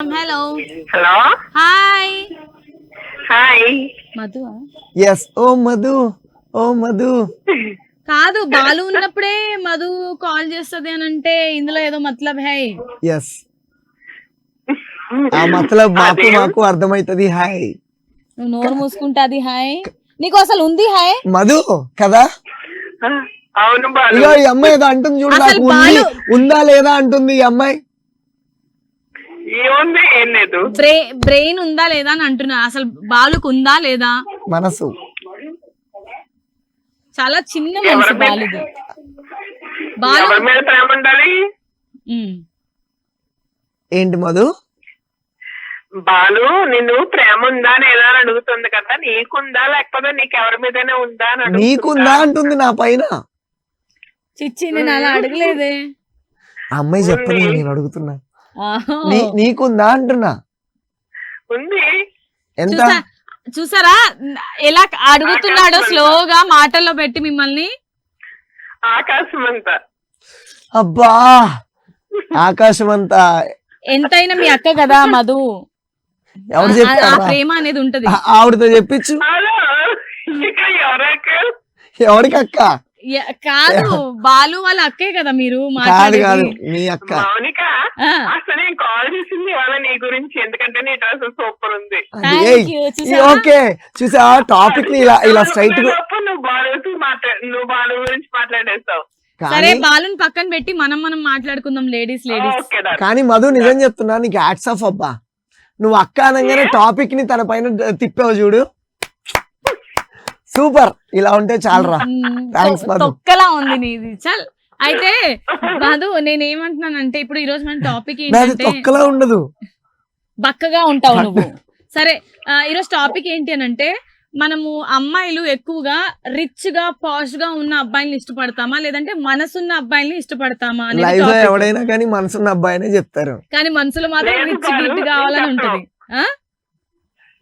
Hello hello hi hi Madhu yes ఓ మధు ఓ మధు కాదు బాలు ఉన్నప్పుడే మధు కాల్ చేస్తది అని అంటే ఇందులో ఏదో మతలబ్ హై. ఎస్ ఆ మతలబ్ మాకు అర్థమైతది హాయ్. నువ్వు నోరు మూసుకుంటాది హాయ్. నీకు అసలు ఉంది హాయ్ మధు కదా అవును బాలు ఇగో ఈ అమ్మాయి ఏదో అంటుంది చూడు, అసలు నాకు ఉంది, బాలు ఉందా లేదా అంటుంది ఈ అమ్మాయి. ఏముంది ఏం లేదు బ్రెయిన్ ఉందా లేదా అని అంటున్నా. అసలు బాలుకు ఉందా లేదా? మనసు చాలా చిన్న మనసు బాలుది. బాలు ఎవరి మీద ప్రేమ ఉండాలి? ఉమ్. ఏంటి మధు? బాలు నిన్ను ప్రేమ ఉందా లేదా అని అడుగుతుంది కదా, నీకుందా లేకపోతే నీకు ఎవరి మీదనే ఉందా అని అడుగుతుందా? నీకుందా అంటుంది నా పైన. చిచ్చి నేను అలా అడగలేదే. ఆ అమ్మాయి చెప్పని నేను అడుగుతున్నా. ఆహో. నీకుందా అంటున్నా. ఉంది. ఎంత? చూసారా ఎలా అడుగుతున్నాడో స్లోగా మాటల్లో పెట్టి మిమ్మల్ని. ఆకాశం అంతా. అబ్బా ఆకాశం అంతా. ఎంతైనా మీ అక్క కదా మధు. ఎవరు ఆ చెప్తారా? ప్రేమ అనేది ఉంటది. ఆవిడతో చెప్పించు. హలో ఇక ఎవరాక ఎవరికి అక్క? కాదు బాలు వాళ్ళ అక్కే కదా మీరు కాదు మాట్లాడేది. కాదు మీ అక్క. మౌనిక ఆ, అసలు నేను కాల్ చేసింది ఇవాళ నీ గురించి, ఎందుకంటే నీ డ్రెస్ సూపర్ ఉంది. thank you. చూసావా? ఓకే చూసా టాపిక్ ని ఇలా స్ట్రైట్ నువ్వు బాలు గురించి మాట్లాడేస్తావు. సరే బాలుని పక్కన పెట్టి మనం మాట్లాడుకుందాం లేడీస్. ఓకే డా. కానీ మధు నిజం చెప్తున్నా, నీకు హ్యాట్స్ ఆఫ్ అబ్బా. నువ్వు అక్క అనగానే టాపిక్ ని తన పైన తిప్పావు చూడు, సూపర్. ఇలా ఉంటే చాలరా. థాంక్స్ మధు. తొక్కలా ఉంది నీది. చల్ అయితే మధు నేనేమంటున్నానంటే ఇప్పుడు ఈ రోజు మన టాపిక్ నాది ఏంటంటే తొక్కలా ఉండదు. బక్కగా ఉంటావు నువ్వు. సరే ఈరోజు టాపిక్ ఏంటి అని అంటే మనము అమ్మాయిలు ఎక్కువగా రిచ్ గా పాష్ గా ఉన్న అబ్బాయిల్ని ఇష్టపడతామా లేదంటే మనసున్న అబ్బాయిల్ని ఇష్టపడతామా అనేది లైవ్ లో topic. ఎవడైనా కానీ మనసున్న అబ్బాయినే చెప్తారు. కానీ మనసులో మాత్రం లేదు రిచ్ బాలు, గిట్ కావాలని నేను ఉంటది. ఆ?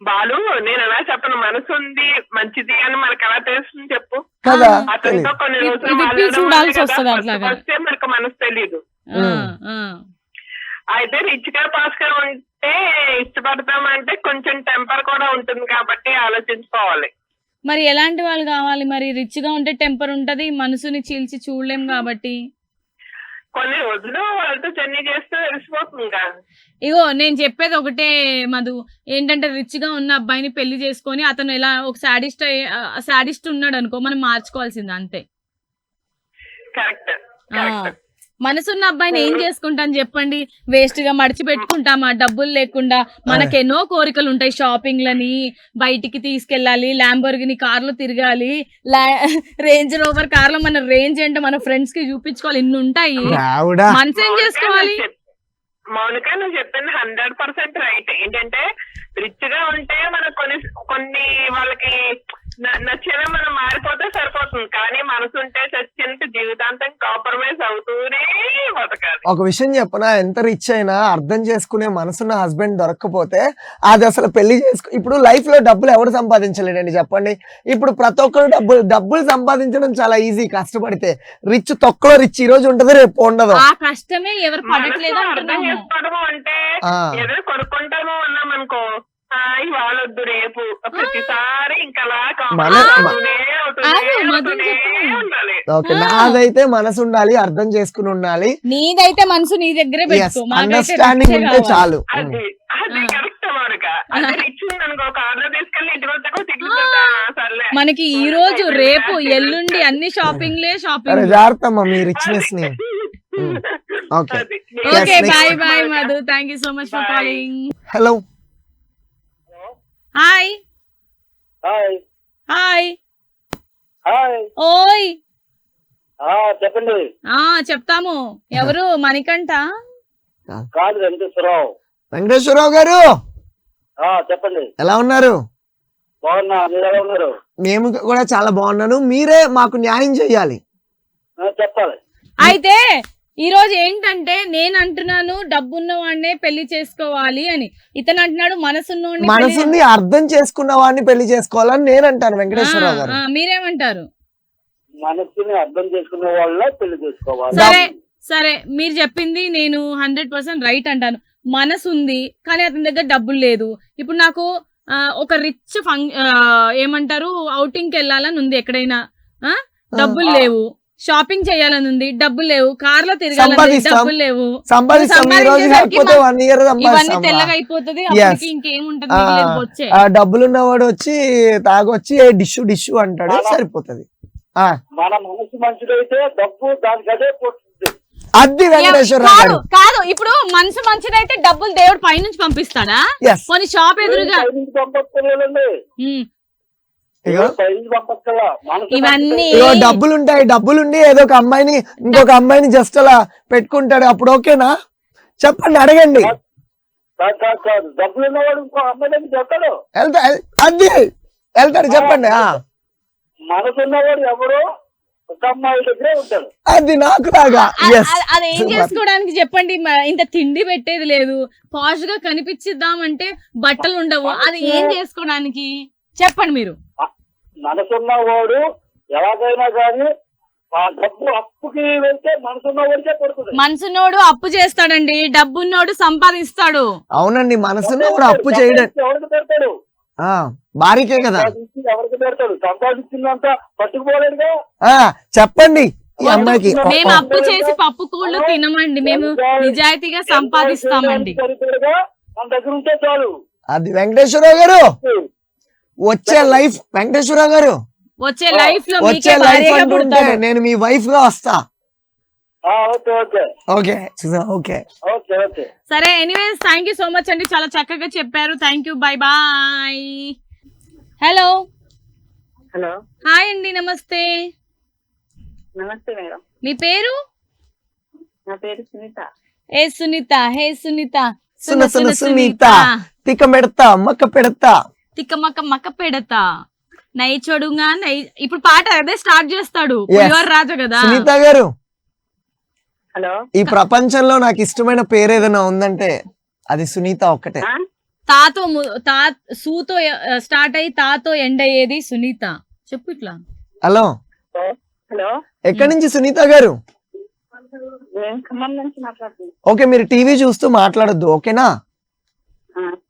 బాలు నేను ఎలా చెప్పను, మనసు ఉంది మంచిది అని మనకు ఎలా తెలుస్తుంది చెప్పు? కదా అతనితో కొన్ని రోజులు ఇది మాట్లాడడం చూడాల్సి వల్లే కదా వస్తది అట్లాగా. ఫస్ట్ మనకు మనసు తెలీదు. ఆ, ఉమ్. ఆ. అయితే రిచ్ గా పాస్ గా ఉంటే ఇష్టపడతామంటే కొంచెం టెంపర్ కూడా ఉంటుంది కాబట్టి ఆలోచించుకోవాలి. మరి ఎలాంటి వాళ్ళు కావాలి? మరి రిచ్ గా ఉంటే టెంపర్ ఉంటది, మనసుని చీల్చి చూడలేం కాబట్టి. కొన్ని రోజులు వాళ్ళతో జర్నీ చేస్తే తెలిసిపోతుంది కదా. ఇగో నేను చెప్పేది ఒకటే మధు, ఏంటంటే రిచ్ గా ఉన్న అబ్బాయిని పెళ్లి చేసుకొని అతను ఎలా ఒక సాడిస్ట్ ఉన్నాడు అనుకో, మనం మార్చుకోవాల్సింది అంతే. కరెక్ట్ ఆ, మనసున్న అబ్బాయిని ఏం చేసుకుంటాను చెప్పండి? వేస్ట్ గా మడిచి పెట్టుకుంటామా డబ్బులు లేకుండా? మనకెన్నో కోరికలు ఉంటాయి, షాపింగ్లని, బయటికి తీసుకెళ్ళాలి, ల్యాంబోర్గిని కార్లో తిరగాలి, రేంజ్ రోవర్ కార్లో మన రేంజ్ ఏంటో మన ఫ్రెండ్స్ కి చూపించుకోవాలి, ఇన్ని ఉంటాయి. ఆవిడా మనసు ఏం చేసుకోవాలి? మౌనిక నువ్వు చెప్పింది 100% రైట్. ఏంటంటే రిచ్ గా ఉంటే మనకు కొన్ని వాళ్ళకి నచ్చేలా మనం మారిపోతే సరిపోతుంది, కానీ మనసు ఉంటే చచ్చింత జీవితాంతం కాంప్రమైజ్ అవుతూనే బతకాలి. ఒక విషయం చెప్పనా, ఎంత రిచ్ అయినా అర్థం చేసుకునే మనసున్న హస్బెండ్ దొరకకపోతే అది అసలు పెళ్లి ఇప్పుడు లైఫ్ లో డబ్బులు ఎవరు సంపాదించలేడండి చెప్పండి. ఇప్పుడు ప్రతి ఒక్కరు డబ్బులు సంపాదించడం చాలా ఈజీ కష్టపడితే. రిచ్ తొక్కలో రిచ్ ఈ రోజు ఉంటది రేపు ఉండదు. ఆ కష్టమే ఎవరు పడట్లేదు మనసు అర్థం అంటున్నాము. చేసుకోవడము అంటే ఆ. ఏదో కొనుక్కుంటాము అన్నాం అనుకో, ఇవాళ వద్దు రేపు ప్రతిసారి ఇంకా ఓకే నాదైతే మనసు ఉండాలి, అర్థం చేసుకుని ఉండాలి. నీదైతే మనసు నీ దగ్గరే పెట్టుకో, మాకైతే అండర్స్టాండింగ్ రిచ్చే ఉంటే కావాలి. చాలు. అది కరెక్ట్ మౌనిక. అది ఇచ్చింది అనుకో, కార్లో తీసుకెళ్ళి ఇంటికి వచ్చాక తిరిగి సర్లే. మనకి ఈ రోజు రేపు ఎల్లుండి అన్ని షాపింగ్లే అరే షాపింగ్. జాగ్రత్తమ్మా మీ రిచ్నెస్ ని. ఓకే అది. Okay next. Bye bye Madhu, thank you so much for calling. Hello hi hi hi hi ఓయ్. చెప్పండి. చెప్తాము. ఎవరు? మణికంఠ? కాదు వెంకటేశ్వరరావు. వెంకటేశ్వరరావు గారు చెప్పండి. ఎలా ఉన్నారు? బాగున్నా, మీరు ఎలా ఉన్నారు? మేము కూడా చాలా బాగున్నాను. మీరే మాకు న్యాయం చేయాలి. చెప్పాలి. అయితే ఈ రోజు ఏంటంటే నేను అంటున్నాను డబ్బున్న వాడినే పెళ్లి చేసుకోవాలి అని, ఇతను అంటున్నాడు మనసున్నవాడిని పెళ్లి మనసుని అర్థం చేసుకున్న వాడిని పెళ్లి చేసుకోవాలని నేను అంటాను వెంకటేశ్వరరావు గారు. మీరేమంటారు? మనసుని అర్థం చేసుకునే వాళ్ళ పెళ్లి చేసుకోవాలి. సరే సరే మీరు చెప్పింది నేను 100% రైట్ అంటాను. మనసు ఉంది కానీ అతని దగ్గర డబ్బులు లేదు. ఇప్పుడు నాకు ఒక రిచ్ ఏమంటారు అవుటింగ్ కి వెళ్ళాలని ఉంది, ఎక్కడైనా డబ్బులు లేవు. షాపింగ్ చేయాలని ఉంది, డబ్బులు లేవు. కార్ లో తిరగాలని డబ్బులు లేవు. ఇవన్నీ తెల్లగా అయిపోతుంది. ఇంకేముంటది వచ్చే డబ్బులున్నవాడు వచ్చి తాగొచ్చి డిష్ అంటాడు, సరిపోతుంది. మన మనసు మంచిదైతే డబ్బు దానికి అదే పోతుంది. అది వెంకటేశ్వరరావు గారు కాదు. ఇప్పుడు మనసు మంచిదైతే డబ్బులు దేవుడు పైనుంచి పంపిస్తాడా? కొన్ని షాప్ ఎదురుగా ఇవన్నీ డబ్బులుంటాయి, డబ్బులుండి ఏదో ఒక అమ్మాయిని ఇంకొక అమ్మాయిని జస్ట్ అలా పెట్టుకుంటాడు, అప్పుడు ఓకేనా? చెప్పండి, అడగండి. అది వెళ్తాడు, చెప్పండి. మనసున్నవాడు ఎవరు ఒక అమ్మాయి దగ్గరే ఉంటాడు. అది నాకు లాగా. అది ఏం చేసుకోవడానికి చెప్పండి. ఇంత తిండి పెట్టేది లేదు, పాష్ గా కనిపించిద్దామంటే బట్టలు ఉండవు, అది ఏం చేసుకోవడానికి చెప్పండి మీరు. మనసున్నవాడు ఎలాగైనా కానీ ఆ డబ్బు అప్పుకి వెళ్తే మనసున్నవాడికే పడుతుంది. మనసున్నోడు అప్పు చేస్తాడండి, డబ్బున్నోడు సంపాదిస్తాడు. అవునండి, మనసున్నవాడు అప్పు చేయడం ఎవరికి పెడతాడు? భారీకే కదా, ఎవరికి పెడతాడు? సంపాదించిందంతా పట్టుకుపోలేదుగా. చెప్పండి ఈ అమ్మాయికి. మేము అప్పు చేసి పప్పు కూళ్ళు తినమండి, మేము నిజాయితీగా సంపాదిస్తామండి. మన దగ్గర ఉంటే చాలు. అది వెంకటేశ్వరరావు గారు వచ్చే లైఫ్, వెంకటేశ్వరరావు గారు వచ్చే లైఫ్ లో వచ్చే లైఫ్ అంటుంటే నేను మీ వైఫ్ గా వస్తా. ఓకే. సరే, anyways thank you so much అండి, చాలా చక్కగా చెప్పారు. Thank you, bye bye. Hello hello, hi అండి, నమస్తే. నమస్తే మేడం. మీ పేరు? నా పేరు సునీత. ఏ సునీత, హే సునీత, సునీత తిక్క పెడతా మక్క పెడతా తిక్క మక్క పెడతా నై చొడుగా నై. ఇప్పుడు పాట అదే స్టార్ట్ చేస్తాడు, పులిహోర రాజు కదా. సునీత గారు, హలో, ఈ ప్రపంచంలో నాకు ఇష్టమైన పేరు ఏదైనా ఉందంటే అది సునీత ఒక్కటే. తాతో సూతో స్టార్ట్ అయ్యి తాతో ఎండ్ అయ్యేది సునీత. చెప్పు ఇట్లా. హలో, హలో, ఎక్కడి నుంచి సునీత గారు? ఖమ్మం నుంచి మాట్లాడుతున్నాను. ఓకే, మీరు టీవీ చూస్తూ మాట్లాడొద్దు, ఓకేనా?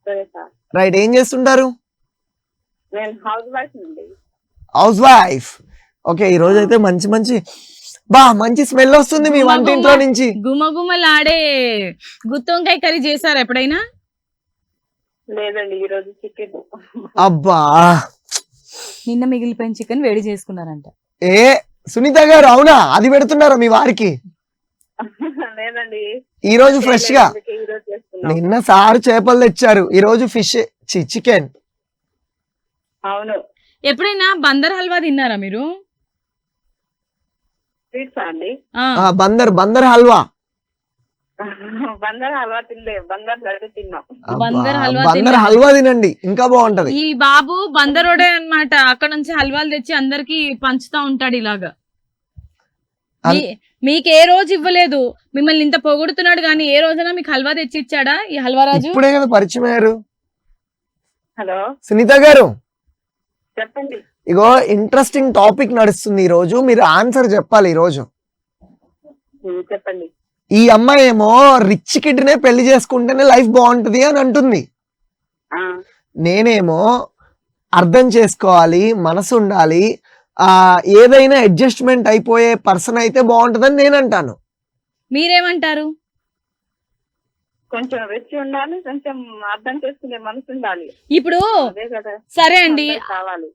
సరే సార్. రైట్, ఏం చేస్తుంటారు? నేను హౌస్ వైఫ్ అండి. House wife. ఓకే, ఈ రోజు అయితే మంచి స్మెల్ వస్తుంది మీ వంటింట్లో నుంచి. గుమగుమలాడే గుత్తొంకాయ కర్రీ చేశారు ఎప్పుడైనా? లేదండి, ఈ రోజు చికెన్. అబ్బా, నిన్న మిగిలిపోయిన చికెన్ వేడి చేసుకున్నారంట. ఏ సునీత గారు, అవునా? అది పెడుతున్నారా మీ వారికి? లేదండి, ఈ రోజు ఫ్రెష్ గా. నిన్న సారు చేపలు తెచ్చారు, ఈ రోజు ఫిష్ చికెన్. అవును. ఎప్పుడైనా బందర్ హల్వా తిన్నారా మీరు? స్వీట్స్ అండి. బందర్ హల్వా. బందర్ హల్వా తినలే, బందర్ లడ్డు తిన్నాం. బందర్ హల్వా తినండి, ఇంకా బాగుంటది. ఈ బాబు బందరోడే అన్నమాట, అక్కడ నుంచి హల్వాలు తెచ్చి అందరికి పంచుతా ఉంటాడు ఇలాగా. మీకు ఏ రోజు ఇవ్వలేదు, మిమ్మల్ని ఇంత పొగుడుతున్నాడు కానీ ఏ రోజైనా మీకు హల్వా తెచ్చి ఇచ్చాడా ఈ హల్వా రాజు? ఇప్పుడే కదా పరిచయం అయ్యారు. హలో సునీత గారు, చెప్పండి. ఇగో ఇంట్రెస్టింగ్ టాపిక్ నడుస్తుంది ఈ రోజు, మీరు ఆన్సర్ చెప్పాలి ఈ రోజు. చెప్పండి. ఈ అమ్మాయి ఏమో రిచ్ కిడ్ నే పెళ్లి చేసుకుంటేనే లైఫ్ బాగుంటది అని అంటుంది. నేనేమో అర్థం చేసుకోవాలి, మనసు ఉండాలి, ఏదైనా అడ్జస్ట్మెంట్ అయిపోయే పర్సన్ అయితే బాగుంటదని నేను అంటాను. మీరేమంటారు? కొంచెం రిచ్ ఉండాలి, కొంచెం అర్థం చేసుకునే మనసు ఉండాలి. ఇప్పుడు సరే అండి,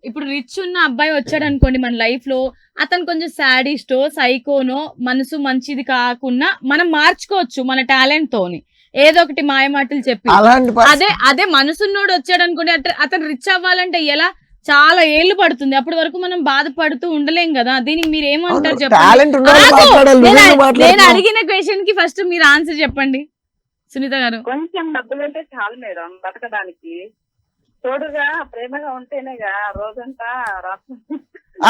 ఇప్పుడు రిచ్ ఉన్న అబ్బాయి వచ్చాడు అనుకోండి మన లైఫ్ లో, అతను కొంచెం సాడిస్టో సైకోనో మనసు మంచిది కాకుండా మనం మార్చుకోవచ్చు మన టాలెంట్ తోని, ఏదో ఒకటి మాయ మాటలు చెప్పి. అదే మనసున్నోడు వచ్చాడు అనుకోండి, అతను రిచ్ అవ్వాలంటే ఎలా, చాలా ఏళ్ళు పడుతుంది, అప్పటి వరకు మనం బాధపడుతూ ఉండలేం కదా. దీనికి మీరు ఏమంటారు చెప్పండి. నేను అడిగిన క్వశ్చన్ కి ఫస్ట్ మీరు ఆన్సర్ చెప్పండి సునీత గారు. కొంచెం డబ్బులు అంటే చాలు మేడం బతకడానికి, తోడుగా ప్రేమగా ఉంటేనేగా రోజంతా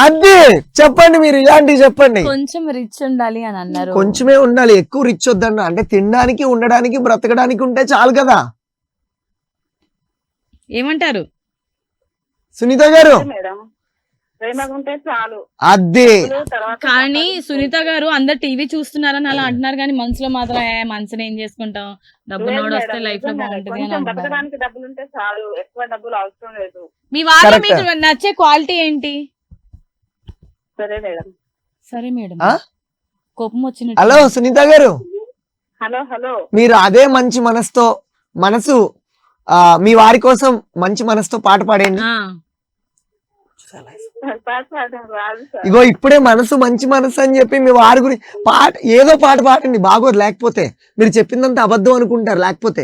అది చెప్పండి, మీరు ఇలాంటివి చెప్పండి. కొంచెం రిచ్ ఉండాలి అని అన్నారు. కొంచెమే ఉండాలి, ఎక్కువ రిచ్ వద్దన్న. అంటే తినడానికి, ఉండడానికి, బ్రతకడానికి ఉంటే చాలు కదా. ఏమంటారు సునీత గారు? మేడం ప్రేమగా ఉంటే చాలు. అది తర్వాత కానీ సునీత గారు అందరు టీవీ చూస్తున్నారని అలా అంటున్నారు కానీ మనసులో మాత్రం మనసుని ఏం చేసుకుంటాం, డబ్బు లేదు నోడు వస్తే మేడం, లైఫ్ లో నిజంగానే. బాగుంటది అని కొంచెం అంటున్నారు. బతకడానికి డబ్బులు ఉంటే చాలు, ఎక్కువ డబ్బులు అవసరం లేదు. మీ వారిలో Correct. మీకు నచ్చే క్వాలిటీ ఏంటి? సరే మేడం. సరే మేడం, ఆ? కోపం వచ్చినట్టు. హలో సునీత గారు, హలో మీరు అదే మంచి మనసు మీ వారి కోసం మంచి మనసుతో పాట పాడండి. ఆ, పాట పాడడం రాదు సార్. ఇగో ఇప్పుడే మంచి మనసు అని చెప్పి మీ వారి గురించి ఏదో పాట పాడండి, బాగోదు. లేకపోతే మీరు చెప్పిందంత అబద్ధం అనుకుంటారు. లేకపోతే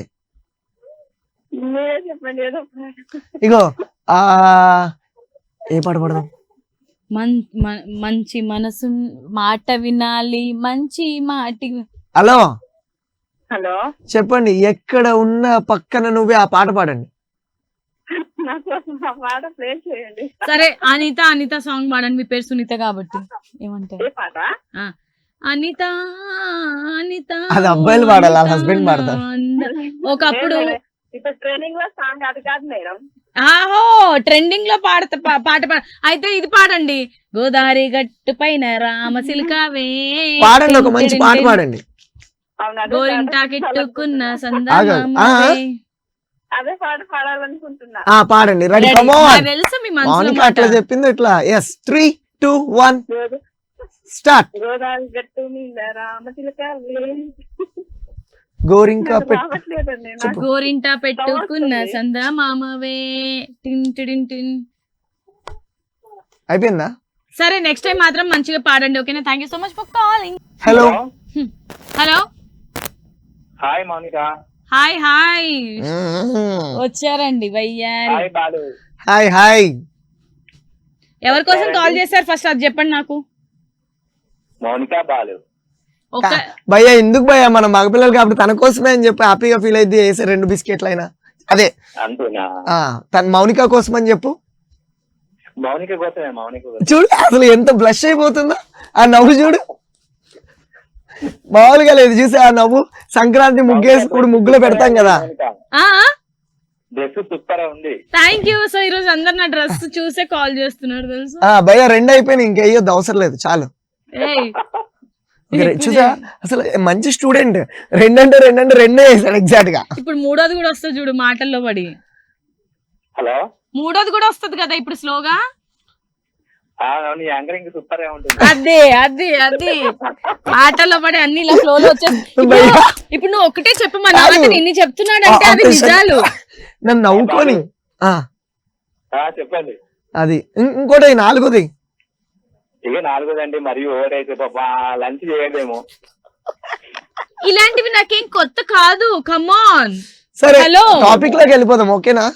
మీరే చెప్పండి ఏదో పాట. ఇగో ఏ పాట పాడదాం? మంచి మనసు మాట వినాలి, మంచి మాటి. హలో చెప్పండి, ఎక్కడ ఉన్న పక్కన నువ్వే ఆ పాట పాడండి. నాకు ఆ పాట ప్లే చేయండి. సరే అనిత సాంగ్ పాడండి, మీ పేరు సునీత కాబట్టి. ఏమంటారు? ఏ పాట? అనిత అది అబ్బాయిలు పాడాలి, వాళ్ళ husband పాడతారు. ఒకప్పుడు లేదు మేడం, ఇప్పుడు ట్రైనింగ్ లో సాంగ్ అది కాదు మేడం. ఆహో ట్రెండింగ్ లో పాట అయితే ఇది పాడండి. గోదావరి గట్టు పైన రామసిల్కావే పాడండి, ఒక మంచి పాట పాడండి. అవును, అదే గోరింటా పాట కిట్టుకున్న ఆగండి. అదే పాట పాడాలనుకుంటున్నా. పాడండి, రెడీ, కమ్ ఆన్. తెలుసు మీ మనసులో మౌనిక మాట. అట్లా చెప్పింది ఇట్లా. Yes, 3, 2, 1 start. గోదావరి గట్టు మీద రామచిలక గోరింకా పెట్టు. రావట్లేదండి నాకు. చెప్పు. గోరింటా పెట్టుకున్న వస్తుంది. సందా మామవే టిన్ టిడిన్ టిన్. అయిపోయిందా? సరే నెక్స్ట్ టైం మాత్రం మంచిగా పాడండి, ఓకేనా? Thank you so much for calling. Hello hello, hi Mounika. Hi వచ్చారండి వయ్యారి. హాయ్ బాలు. హాయ్. ఎవరి కోసం కాల్ చేశారు ఫస్ట్ అది చెప్పండి నాకు. మౌనిక బాలు. ఒక భయ్యా ఎందుకు భయ్యా, మన మగపిల్లలు కాబట్టి తన కోసమే అని చెప్పి హ్యాపీగా ఫీల్ అయితే వేసే 2 బిస్కెట్లు అయినా అదే. అంతేనా? తన మౌనిక కోసం అని చెప్పు. మౌనిక కోసమే, మౌనిక కోసం. చూడు అసలు ఎంత బ్లష్ అయిపోతుందో ఆ నవ్వు, చూడు మామూలుగా లేదు. చూసి ఆ నవ్వు, సంక్రాంతి ముగ్గేసి ఇప్పుడు ముగ్గులో పెడతాం కదా. డ్రెస్ సూపర్ ఉంది. Thank you. సో ఈ రోజు అందరు నా డ్రెస్ చూసే కాల్ చేస్తున్నారు తెలుసు. భయ్యా 2 అయిపోయినాయి, ఇంకేయొద్దు, అవసరం లేదు, చాలు. ఏయ్, చూసా అసలు మంచి స్టూడెంట్. 2 అంటే 2 వేసాడు ఎగ్జాక్ట్ గా. ఇప్పుడు మూడోది కూడా వస్తుంది చూడు మాటల్లో పడి. హలో, మూడోది కూడా వస్తుంది కదా ఇప్పుడు స్లోగా. నీ యాంకరింగ్ సూపర్ గా ఉంటుంది. అది ఆటలో పడి అన్ని ఇలా ఫ్లో లో వచ్చేసి. భయ్యా ఇప్పుడు నువ్వు ఒకటే చెప్పమన్నా, కాదు. నిన్ను చెప్తున్నాడంటే అది నిజాలు. నన్ను నవ్వుకొని చెప్పండి. అది ఇంకోటి 4ది. ఇక 4దండి, మరియు ఓవర్ అయితే పాప లంచ్ చేయండేమో. ఇలాంటివి నాకేం కొత్త కాదు, కమాన్. సరే హలో. టాపిక్ లోకి వెళ్ళిపోదాం, ఓకేనా?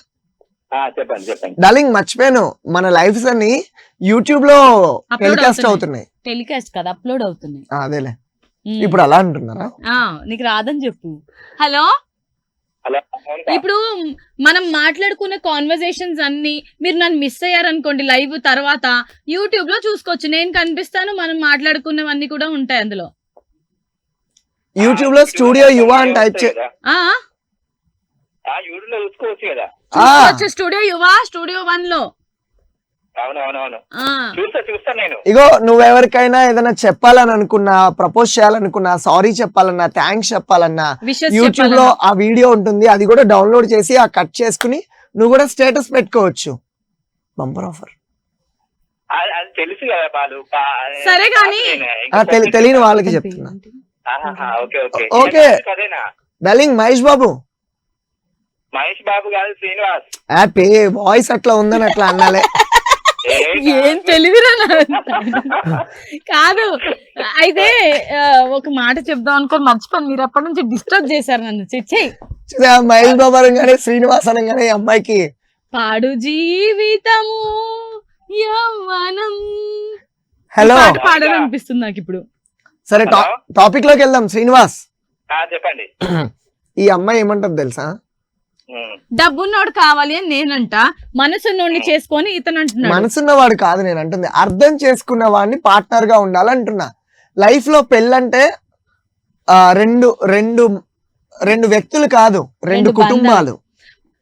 చెప్పండి. డార్లింగ్ మర్చిపోయాను, మన లైఫ్స్ అన్ని యూట్యూబ్ లో టెలికాస్ట్ అవుతున్నాయి. టెలికాస్ట్ కదా, అప్లోడ్ అవుతున్నాయి. అదేలే, ఇప్పుడు అలా అంటున్నారా? నీకు రాదని చెప్పు. హలో, హలో, ఇప్పుడు మనం మాట్లాడుకునే కాన్వర్సేషన్స్ అన్ని మీరు నన్ను మిస్ అయ్యారనుకోండి, లైవ్ తర్వాత యూట్యూబ్ లో చూసుకోవచ్చు. నేను కనిపిస్తాను, మనం మాట్లాడుకున్నవన్నీ కూడా ఉంటాయి అందులో. యూట్యూబ్ లో స్టూడియో యువ అని టైప్ చే యూట్యూబ్ లో చూసుకోవచ్చు కదా. స్టూడియో యువ, స్టూడియో 1 లో. అవునవునవును, ఆ, చూస్తా నేను. ఇగో నువ్వెవరికైనా ఏదైనా చెప్పాలని అనుకున్నా, ప్రపోజ్ చేయాలనుకున్నా, సారీ చెప్పాలన్నా, థ్యాంక్స్ చెప్పాలన్నా, విషెస్ యూట్యూబ్ లో ఆ వీడియో ఉంటుంది, అది కూడా డౌన్లోడ్ చేసి ఆ కట్ చేసుకుని నువ్వు కూడా స్టేటస్ పెట్టుకోవచ్చు. Bumper offer. అది తెలుసు కదా బాలు. సరే గాని. తెలియని వాళ్ళకి చెప్తున్నా. ఓకే. ఓకే. అదేనా డార్లింగ్ మహేష్ బాబు. మహేష్ బాబు కాదు, శ్రీనివాస్. హ్యాపీ వాయిస్ అట్లా ఉందని అట్లా అన్నాలే. ఏం తెలివిరా కాదు. అయితే ఒక మాట చెప్దాం అనుకోని మర్చిపోయి మీరు అప్పటి నుంచి డిస్టర్బ్ చేశారు నన్ను. చెయ్యి. మహేష్ బాబు అనగానే, శ్రీనివాస్ అనగానే ఈ అమ్మాయికి పాడు జీవితము యవ్వనం హలో పాడాలనిపిస్తుంది నాకు ఇప్పుడు. సరే టాపిక్ లోకి వెళ్దాం. శ్రీనివాస్ చెప్పండి. ఈ అమ్మాయి ఏమంటది తెలుసా? డబ్బున్నోడు కావాలి అని నేనంట, మనసున్నోడిని చేసుకొని ఇతను అంటున్నాడు. మనసున్నవాడు కాదు నేను అంటుంది, అర్థం చేసుకున్న వాడిని పార్ట్నర్ గా ఉండాలంటున్నా. లైఫ్ లో పెళ్ళంటే రెండు వ్యక్తులు కాదు, 2 కుటుంబాలు.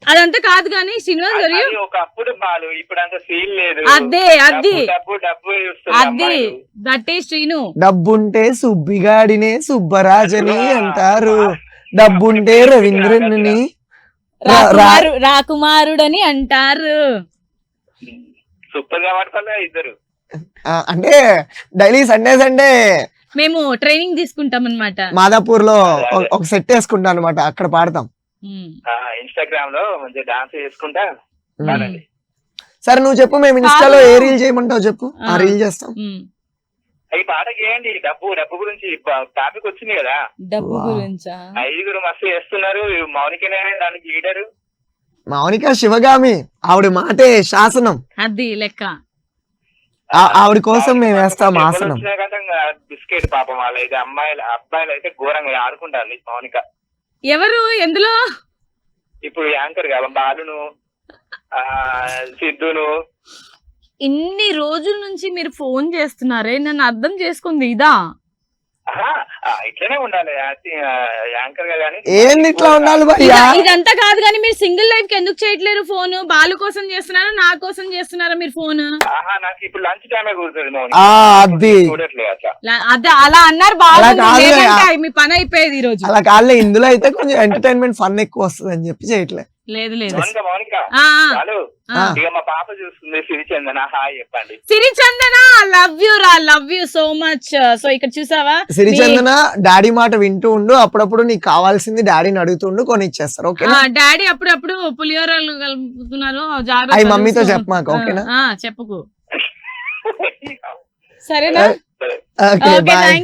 అదంతా కాదు కానీ శ్రీనివాస్ గారు అది ఒకప్పుడు బాలు, ఇప్పుడు అంత సీన్ లేదు. అదే అది డబ్బు డబ్బు చూస్తున్నారు అదే అమ్మాయిలు. దట్టే శ్రీను. డబ్బుంటే సుబ్బిగాడినే సుబ్బరాజని అంటారు, డబ్బుంటే రవీంద్రని రాకుమారుడని అంటారు. సూపర్ గా పట్టుకోలే ఇద్దరు. అంటే డైలీ సండే మేము ట్రైనింగ్ తీసుకుంటాం అన్నమాట. మాదాపూర్ లో ఒక సెట్ వేసుకుంటాం అనమాట, అక్కడ పాడతాం. ఇన్స్టాగ్రామ్ లో మంచి డాన్స్ చేసుకుంటా పాడండి. సరే నువ్వు చెప్పు, మేము ఇన్స్టాలో ఏ రీల్ చేయమంటావు చెప్పు, ఆ రీల్ చేస్తాం. అవి పాట చేయండి. డబ్బు గురించి టాపిక్ వచ్చింది కదా, డబ్బు గురించా? 5 మస్తు చేస్తున్నారు. మౌనికనే దానికి లీడరు. మౌనిక శివగామి, ఆవిడ మాటే శాసనం, అది లెక్క. ఆవిడ కోసం మేము వేస్తాం ఆసనం. బిస్కెట్ పాపం వాళ్ళైతే, అబ్బాయిలు అయితే ఘోరంగా ఆడుకుంటారు. మౌనిక ఎవరు ఎందులో? ఇప్పుడు యాంకర్ కదా, బాలును సిద్ధును. ఇన్ని రోజుల నుంచి మీరు ఫోన్ చేస్తున్నారే, నన్ను అర్థం చేసుకుంది ఇదా? ఇట్లనే ఉండాలి యాంకర్ గా. కానీ ఏంది ఇట్లా ఉండాలి భయ్యా? ఇదంతా కాదు కానీ మీరు సింగిల్ లైఫ్ కి ఎందుకు చేయట్లేరు ఫోన్? బాలు కోసం చేస్తున్నారా, నా కోసం చేస్తున్నారా మీరు ఫోన్? నాకు ఇప్పుడు లంచ్ టైమే కూర్చోండి అది చూడట్లేదు అట్లా. అదే అలా అన్నారు బాగుంది, మీ పని అయిపోయేది ఈ రోజు. అలా కాదులే, ఇందులో అయితే కొంచెం ఎంటర్టైన్మెంట్ ఫన్ ఎక్కువ వస్తుంది అని చెప్పి చేయట్లేదు. లేదు లేదు. మౌనిక ఇక మా పాప చూస్తుంది, సిరిచందన హాయ్ చెప్పండి. సిరిచందన లవ్ యూ రా, love you so much. So ఇక్కడ చూసావా, సిరిచందన డాడీ మాట వింటూ ఉండు, అప్పుడప్పుడు నీకు కావాల్సింది డాడీని అడుగుతుండు, కొని ఇచ్చేస్తారు. ఓకేనా? డాడీ అప్పుడప్పుడు పులిహోరలు కలుపుతున్నారు, అవి మమ్మీతో చెప్పమాక. ఓకేనా? చెప్పుకు. సరేనా? Okay bye.